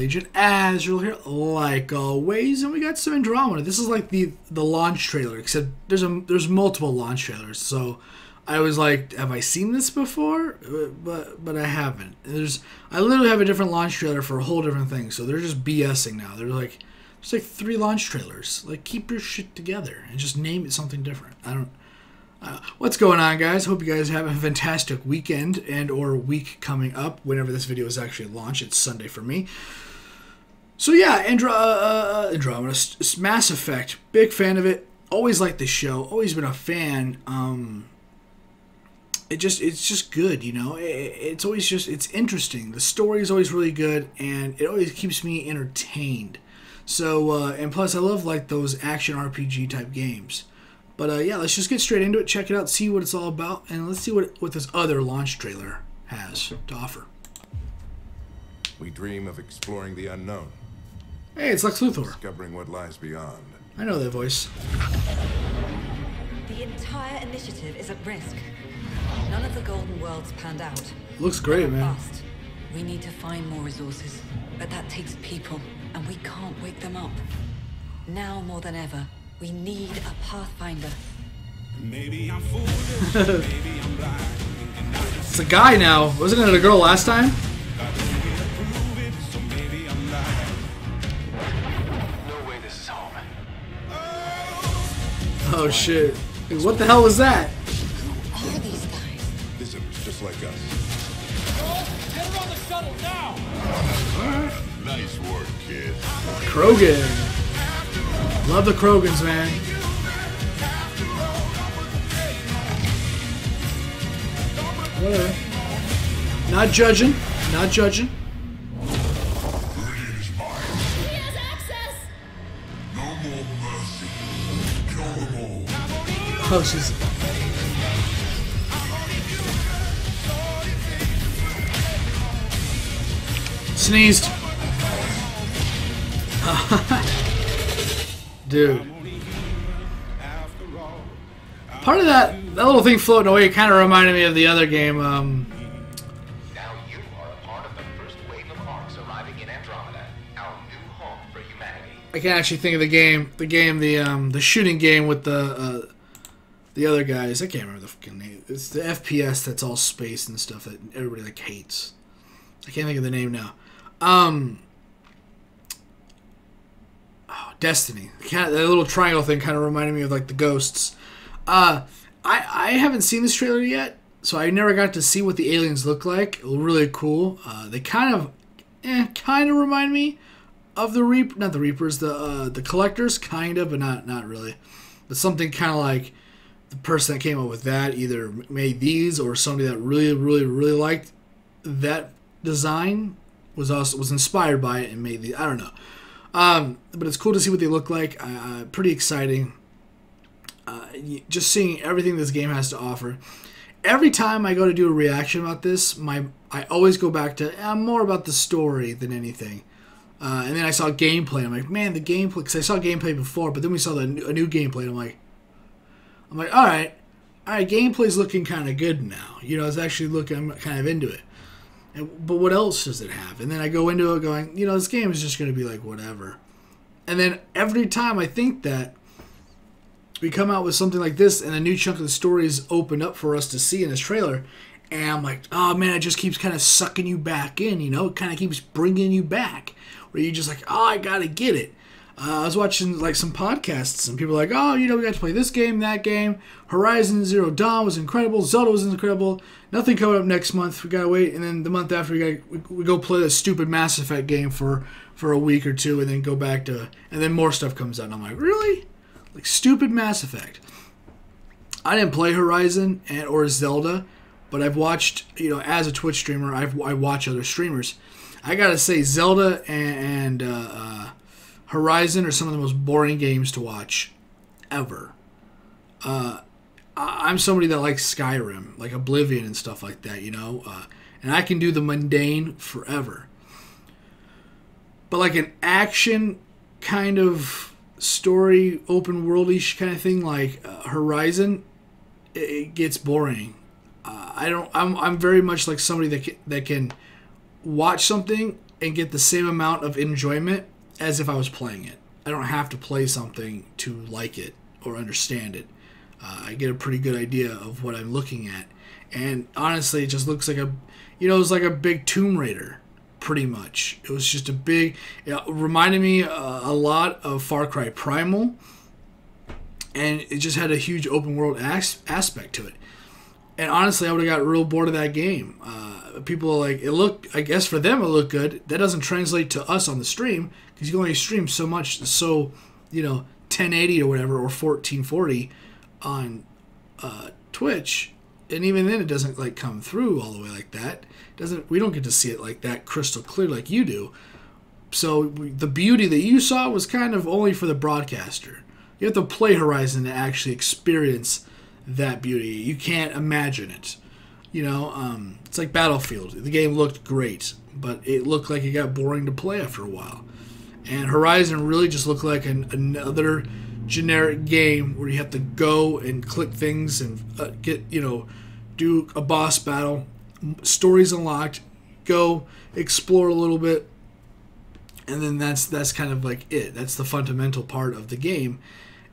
Legion, as you'll hear, like always, and we got some Andromeda. This is like the launch trailer, except there's multiple launch trailers. So I was like, have I seen this before? But I haven't. I literally have a different launch trailer for a whole different thing. So they're just BSing now. There's like 3 launch trailers. Like, keep your shit together and just name it something different. What's going on, guys? Hope you guys have a fantastic weekend and or week coming up whenever this video is actually launched. It's Sunday for me. So yeah, Andromeda, Mass Effect, big fan of it. Always liked the show. Always been a fan. It's just good, you know. It's interesting. The story is always really good, and it always keeps me entertained. So and plus, I love like those action RPG type games. But yeah, let's just get straight into it, check it out, see what it's all about, and let's see what this other launch trailer has to offer. We dream of exploring the unknown. Hey, it's Lex Luthor. Discovering what lies beyond. I know that voice. The entire initiative is at risk. None of the Golden Worlds panned out. Looks great, man. Bust. We need to find more resources, but that takes people, and we can't wake them up. Now more than ever, we need a pathfinder. Maybe I'm foolish, maybe I'm blind. It's a guy now. Wasn't it a girl last time? No way this is home. Oh shit. What the hell was that? Who are these guys? This is just like us. Get her on the shuttle now! Nice work, kid. Krogan. Love the Krogans, man. Whatever. Not judging. Not judging. He has access! No more mercy. Kill them all. Oh, she's... Sneezed. Dude. Part of that little thing floating away kind of reminded me of the other game. Now you are a part of the first wave of arcs arriving in Andromeda, our new home for humanity. I can't actually think of the game. The shooting game with the other guys. I can't remember the fucking name. It's the FPS that's all space and stuff that everybody like hates. I can't think of the name now. Destiny. That little triangle thing kind of reminded me of like the ghosts. I haven't seen this trailer yet, so I never got to see what the aliens look like. Really cool. They kind of remind me of the not the Reapers, the Collectors, kind of, but not really. But something kind of like the person that came up with that either made these or somebody that really liked that design was inspired by it and made these. I don't know. But it's cool to see what they look like. Pretty exciting. Just seeing everything this game has to offer. Every time I go to do a reaction about this, I always go back to more about the story than anything. And then I saw gameplay. I'm like, man, the gameplay, because I saw gameplay before, but then we saw a new gameplay. And I'm like, all right, gameplay's looking kind of good now. You know, it's actually looking. I'm kind of into it. But what else does it have? And then I go into it going, you know, this game is just going to be like whatever. And then every time I think that we come out with something like this and a new chunk of the story is opened up for us to see in this trailer, and I'm like, oh man, it just keeps kind of sucking you back in, you know? It kind of keeps bringing you back. Where you're just like, oh, I got to get it. I was watching like some podcasts and people were like, oh, you know, we got to play this game, that game. Horizon Zero Dawn was incredible. Zelda was incredible. Nothing coming up next month. We got to wait. And then the month after, we go play this stupid Mass Effect game for a week or two and then go back to, and then more stuff comes out. And I'm like, really? Like stupid Mass Effect. I didn't play Horizon or Zelda, but I've watched, you know, as a Twitch streamer, I watch other streamers. I got to say Zelda and Horizon are some of the most boring games to watch ever. I'm somebody that likes Skyrim, like Oblivion and stuff like that, you know, and I can do the mundane forever. But like an action kind of story, open world-ish kind of thing, like Horizon, it gets boring. I'm very much like somebody that can watch something and get the same amount of enjoyment as if I was playing it. I don't have to play something to like it or understand it. I get a pretty good idea of what I'm looking at. And honestly, it just looks like it was like a big Tomb Raider, pretty much. It was just a big, it reminded me a lot of Far Cry Primal. And it just had a huge open world aspect to it. And honestly, I would have got real bored of that game. People are like, I guess for them it looked good. That doesn't translate to us on the stream, because you can only stream so much, 1080 or whatever, or 1440 on Twitch. And even then it doesn't like come through all the way like that. We don't get to see it like that crystal clear like you do. So the beauty that you saw was kind of only for the broadcaster. You have to play Horizon to actually experience that beauty. You can't imagine it. It's like Battlefield. The game looked great, but it looked like it got boring to play after a while. And Horizon really just looked like another generic game where you have to go and click things and do a boss battle. Stories unlocked. Go explore a little bit. And then that's kind of like it. That's the fundamental part of the game.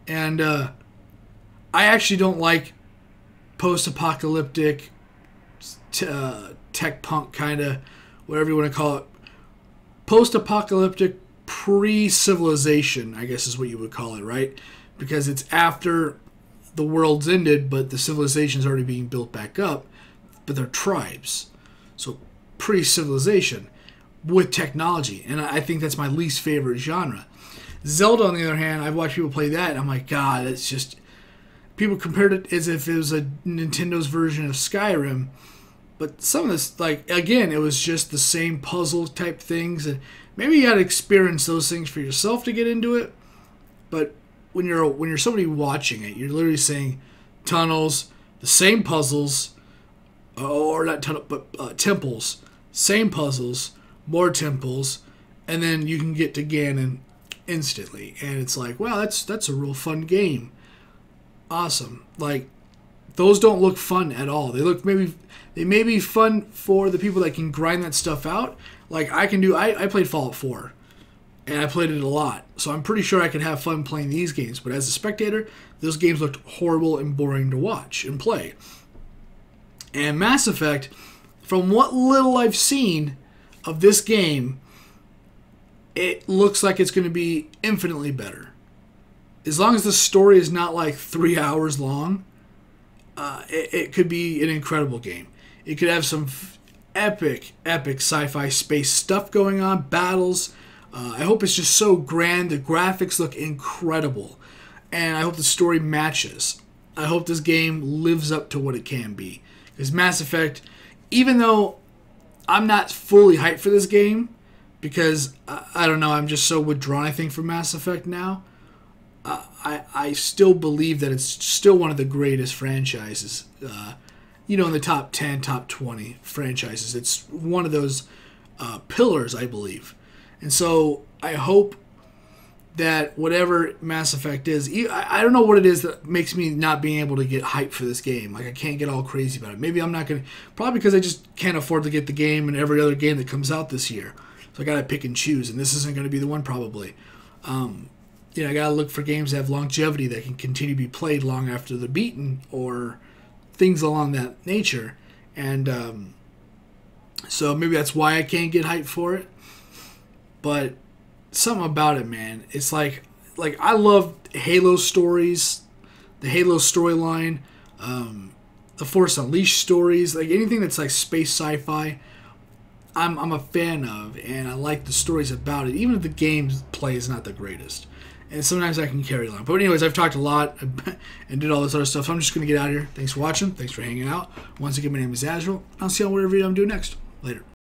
And I actually don't like post-apocalyptic, tech punk kind of, whatever you want to call it. Post-apocalyptic pre-civilization, I guess is what you would call it, right? Because it's after the world's ended, but the civilization's already being built back up, but they're tribes. So pre-civilization with technology. And I think that's my least favorite genre. Zelda, on the other hand, I've watched people play that, and I'm like, God, it's just... People compared it as if it was a Nintendo's version of Skyrim. But some of this, like, again, it was just the same puzzle type things. And maybe you got to experience those things for yourself to get into it. But when you're somebody watching it, you're literally saying tunnels, the same puzzles, or not tunnel, but temples, same puzzles, more temples, and then you can get to Ganon instantly. And it's like, wow, that's a real fun game. Awesome. Like, those don't look fun at all. They may be fun for the people that can grind that stuff out. Like I played Fallout 4, and I played it a lot. So I'm pretty sure I could have fun playing these games. But as a spectator, those games looked horrible and boring to watch and play. And Mass Effect, from what little I've seen of this game, it looks like it's going to be infinitely better. As long as the story is not like 3 hours long, it could be an incredible game. It could have some epic sci-fi space stuff going on, battles. I hope it's just so grand. The graphics look incredible. And I hope the story matches. I hope this game lives up to what it can be. Because Mass Effect, even though I'm not fully hyped for this game, because, I don't know, I'm just so withdrawn, I think, from Mass Effect now, I still believe that it's still one of the greatest franchises, in the top 10, top 20 franchises. It's one of those pillars, I believe. And so I hope that whatever Mass Effect is, I don't know what it is that makes me not being able to get hyped for this game. Like, I can't get all crazy about it. Maybe I'm not going to, probably because I just can't afford to get the game and every other game that comes out this year. So I got to pick and choose, and this isn't going to be the one probably. I got to look for games that have longevity that can continue to be played long after they're beaten, or things along that nature. And so maybe that's why I can't get hyped for it. But something about it, man. It's like I love Halo stories, the Halo storyline, the Force Unleashed stories, like anything that's like space sci-fi. I'm a fan of, and I like the stories about it, even if the gameplay is not the greatest. And sometimes I can carry along. But anyways, I've talked a lot and did all this other stuff, so I'm just going to get out of here. Thanks for watching. Thanks for hanging out. Once again, my name is Azrael. I'll see you on whatever video I'm doing next. Later.